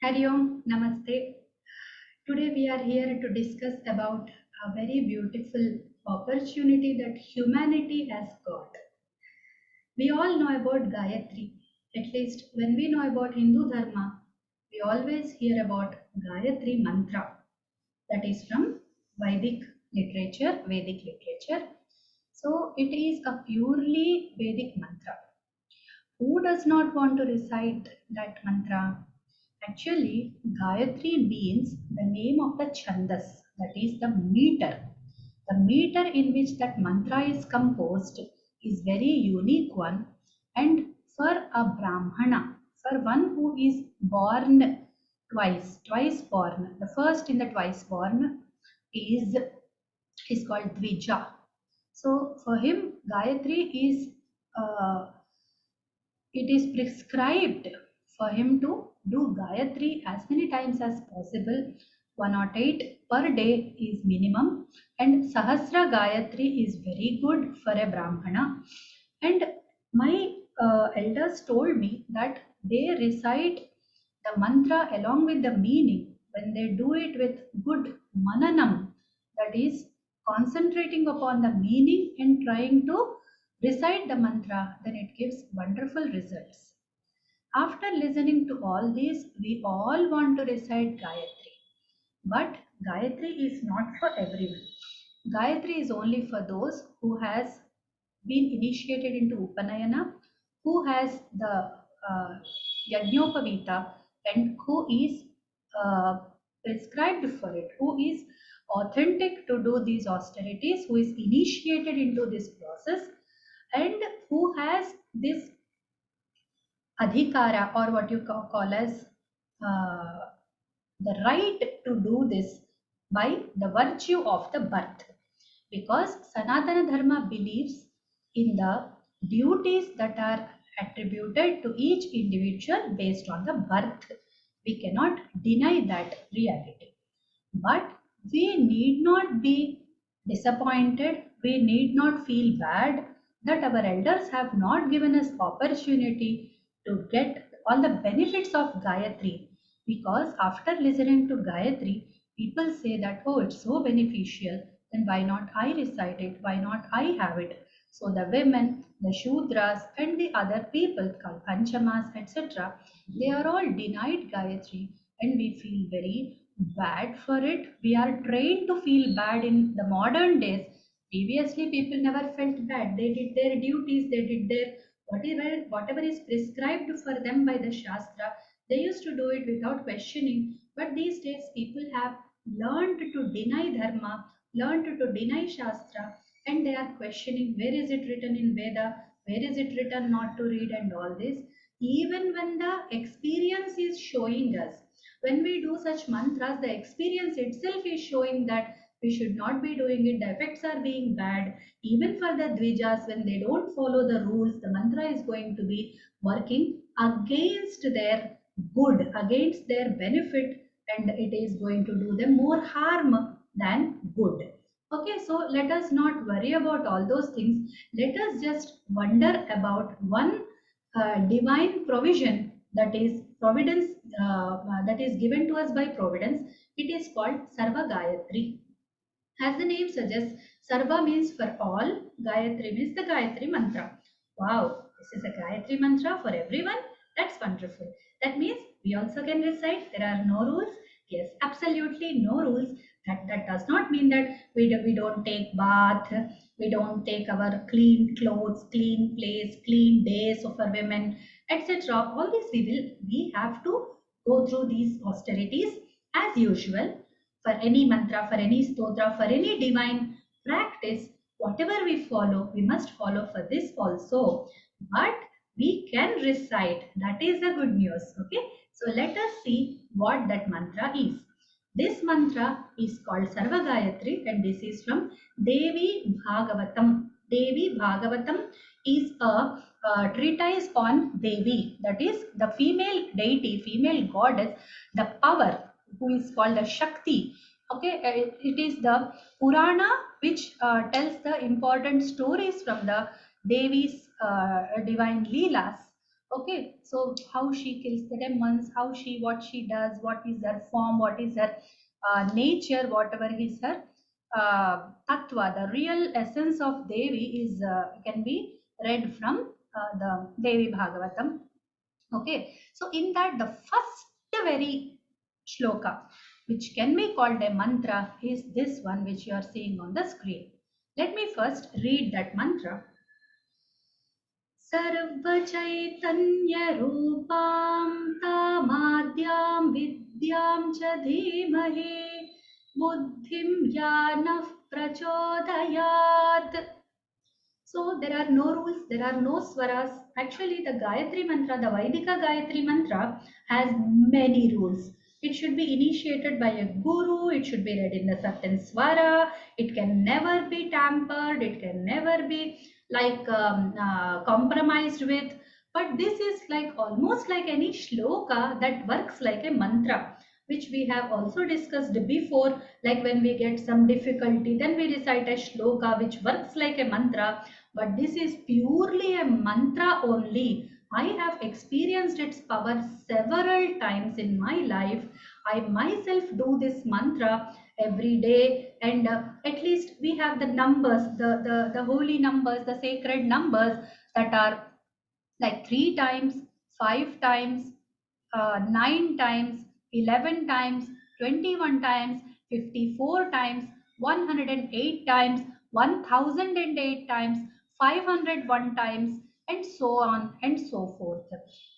Hari Om, Namaste. Today we are here to discuss about a very beautiful opportunity that humanity has got. We all know about Gayatri. At least when we know about Hindu Dharma, we always hear about Gayatri Mantra. That is from Vedic literature. So it is a purely Vedic mantra. Who does not want to recite that mantra? Actually, Gayatri means the name of the chandas, that is the meter. The meter in which that mantra is composed is very unique one, and for a Brahmana, for one who is born twice born, the first in the twice born is is called Dvija. So for him, Gayatri is it is prescribed for him to do Gayatri as many times as possible. 108 per day is minimum, and Sahasra Gayatri is very good for a Brahmana. And my elders told me that they recite the mantra along with the meaning when they do it with good mananam, that is concentrating upon the meaning and trying to recite the mantra, then it gives wonderful results. After listening to all these, we all want to recite Gayatri. But Gayatri is not for everyone. Gayatri is only for those who has been initiated into Upanayana, who has the Yajnopavita, and who is uh, prescribed for it, who is authentic to do these austerities, who is initiated into this process, and who has this adhikara, or what you call as uh, the right to do this by the virtue of the birth. Because Sanatana Dharma believes in the duties that are attributed to each individual based on the birth. We cannot deny that reality. But we need not be disappointed, we need not feel bad that our elders have not given us opportunity to get all the benefits of Gayatri, because after listening to Gayatri, people say that, oh, it's so beneficial, then why not I recite it? Why not I have it? So the women, the Shudras, and the other people called Panchamas, etc., they are all denied Gayatri, and we feel very bad for it. We are trained to feel bad in the modern days. Previously, people never felt bad. They did their duties, they did their whatever is prescribed for them by the Shastra. They used to do it without questioning. But these days, people have learned to deny Dharma, learned to deny Shastra, and they are questioning where is it written in Veda, where is it written not to read, and all this. Even when the experience is showing us, when we do such mantras, the experience itself is showing that we should not be doing it. The effects are being bad. Even for the Dvijas, when they don't follow the rules, the mantra is going to be working against their good, against their benefit, and it is going to do them more harm than good. Okay, so let us not worry about all those things. Let us just wonder about one divine provision, that is providence, that is given to us by providence. It is called Sarva Gayatri. As the name suggests, Sarva means for all, Gayatri means the Gayatri Mantra. Wow, this is a Gayatri Mantra for everyone. That's wonderful. That means we also can recite. There are no rules. Yes, absolutely no rules. That does not mean that we don't take bath, we don't take our clean clothes, clean place, clean days for women, etc. All this we have to go through these austerities as usual. For any mantra, for any stotra, for any divine practice, whatever we follow, we must follow for this also. But we can recite. That is the good news. Okay. So let us see what that mantra is. This mantra is called Sarva Gayatri, and this is from Devi Bhagavatam. Devi Bhagavatam is a treatise on Devi, that is the female deity, female goddess, the power, who is called the Shakti. Okay, it is the Purana which tells the important stories from the Devi's divine Leelas. Okay, so how she kills the demons, what she does, what is her form, what is her nature, whatever is her tattva, the real essence of Devi is can be read from the Devi Bhagavatam. Okay, so in that the first very shloka, which can be called a mantra, is this one which you are seeing on the screen. Let me first read that mantra. सर्वचैतन्यरूपां तामाद्यां विद्यां च धीमहि बुद्धिं यानः प्रचोदयात्. So there are no rules, there are no swaras. Actually, the Gayatri Mantra, the Vaidika Gayatri Mantra has many rules. It should be initiated by a guru, it should be read in a certain swara, it can never be tampered, it can never be like compromised with. But this is like almost like any shloka that works like a mantra, which we have also discussed before. Like when we get some difficulty, then we recite a shloka which works like a mantra, but this is purely a mantra only. I have experienced its power several times in my life. I myself do this mantra every day, and at least we have the numbers, the holy numbers, the sacred numbers that are like 3 times, 5 times, 9 times, 11 times, 21 times, 54 times, 108 times, 1008 times, 501 times, and so on and so forth.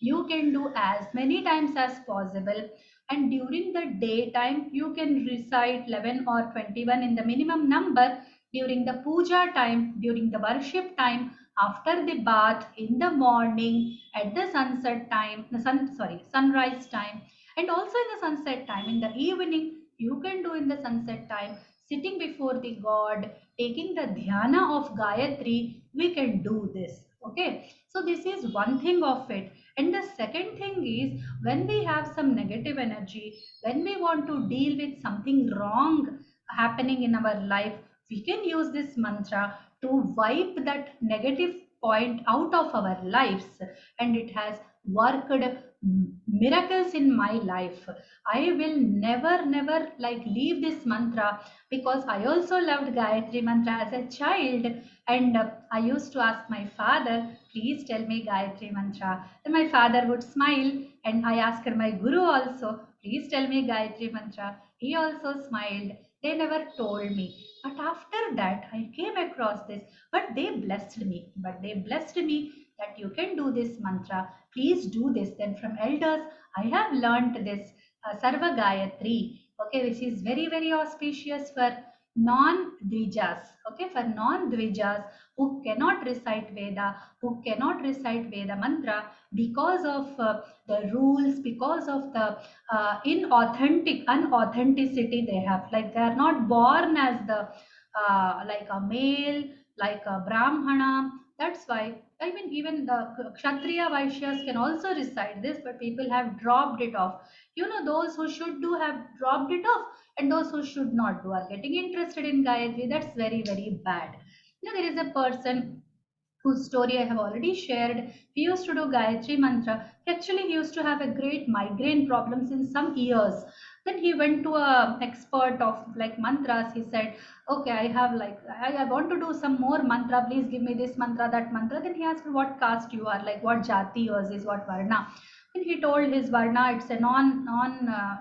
You can do as many times as possible, and during the daytime you can recite 11 or 21 in the minimum number. During the puja time, during the worship time, after the bath, in the morning, at the sunset time, sunrise time, and also in the sunset time, in the evening, you can do in the sunset time, sitting before the God, taking the dhyana of Gayatri, we can do this. Okay, so this is one thing of it. And the second thing is, when we have some negative energy, when we want to deal with something wrong happening in our life, we can use this mantra to wipe that negative point out of our lives, and it has worked miracles in my life. I will never like leave this mantra, because I also loved Gayatri Mantra as a child, and I used to ask my father, please tell me Gayatri Mantra. Then my father would smile, and I asked my guru also, please tell me Gayatri Mantra. He also smiled. They never told me. But after that, I came across this. But they blessed me. That you can do this mantra. Please do this. Then from elders, I have learnt this Sarva Gayatri. Okay, which is very auspicious for non-dvijas. Okay, for non-dvijas who cannot recite Veda, who cannot recite Veda mantra because of the rules, because of the unauthenticity they have. Like they are not born as the like a male, like a brahmana. That's why, I mean, even the kshatriya vaishyas can also recite this, but people have dropped it off. You know, those who should do have dropped it off, and those who should not do are getting interested in Gayatri. That's very bad. You know, there is a person whose story I have already shared. He used to do Gayatri Mantra. Actually, he used to have a great migraine problems in some years. Then he went to a expert of like mantras. He said, okay, I have like, I want to do some more mantra. Please give me this mantra, that mantra. Then he asked what caste you are, like what jati yours is, what varna. And he told his varna, it's a non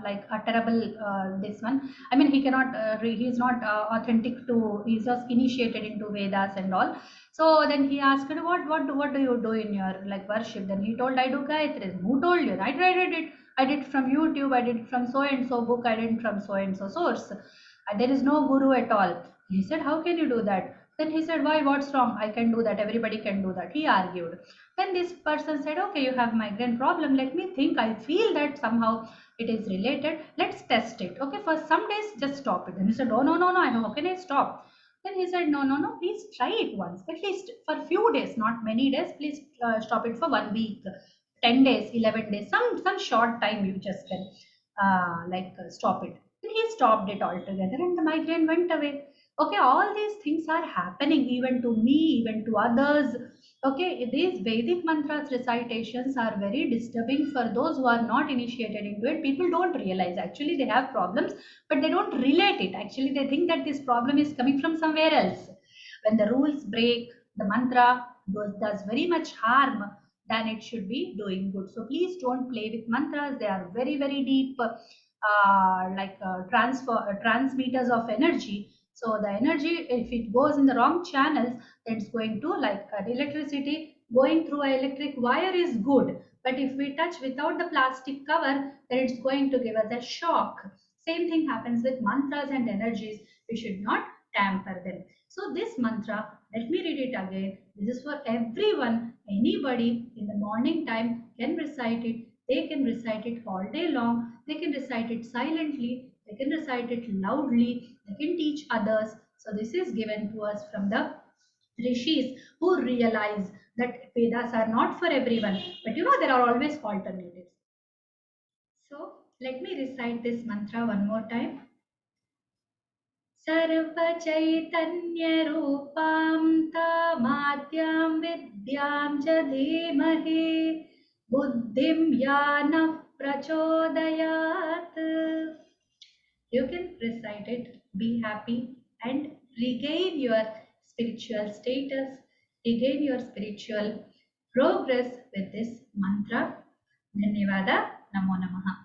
like utterable this one. I mean, he cannot, he is not authentic to, he's just initiated into Vedas and all. So then he asked, what do you do in your like worship? Then he told, I do Gayatri. Who told you? I did it. I did it from YouTube. I did it from so and so book. I did it from so and so source. There is no guru at all. He said, how can you do that? Then he said, why? What's wrong? I can do that. Everybody can do that. He argued. Then this person said, okay, you have migraine problem. Let me think. I feel that somehow it is related. Let's test it. Okay, for some days, just stop it. Then he said, oh, no. How can I stop? Then he said, no, please try it once, at least for few days, not many days. Please stop it for 1 week, 10 days, 11 days, some short time you just can stop it. Then he stopped it altogether and the migraine went away. Okay, all these things are happening even to me, even to others. Okay, these Vedic mantras recitations are very disturbing for those who are not initiated into it. People don't realize actually they have problems, but they don't relate it. Actually, they think that this problem is coming from somewhere else. When the rules break, the mantra does very much harm than it should be doing good. So please don't play with mantras. They are very, very deep, transmitters of energy. So the energy, if it goes in the wrong channels, then it's going to, like electricity going through an electric wire is good. But if we touch without the plastic cover, then it's going to give us a shock. Same thing happens with mantras and energies. We should not tamper them. So this mantra, let me read it again. This is for everyone. Anybody in the morning time can recite it. They can recite it all day long. They can recite it silently. They can recite it loudly. They can teach others. So this is given to us from the rishis who realize that Vedas are not for everyone. But there are always alternatives. So let me recite this mantra one more time. सर्वचैतन्यरूपां तामाद्यां विद्यां च धीमहि बुद्धिं या नः प्रचोदयात्. You can recite it, be happy, and regain your spiritual status, regain your spiritual progress with this mantra. Dhanyavada. Namo Namaha.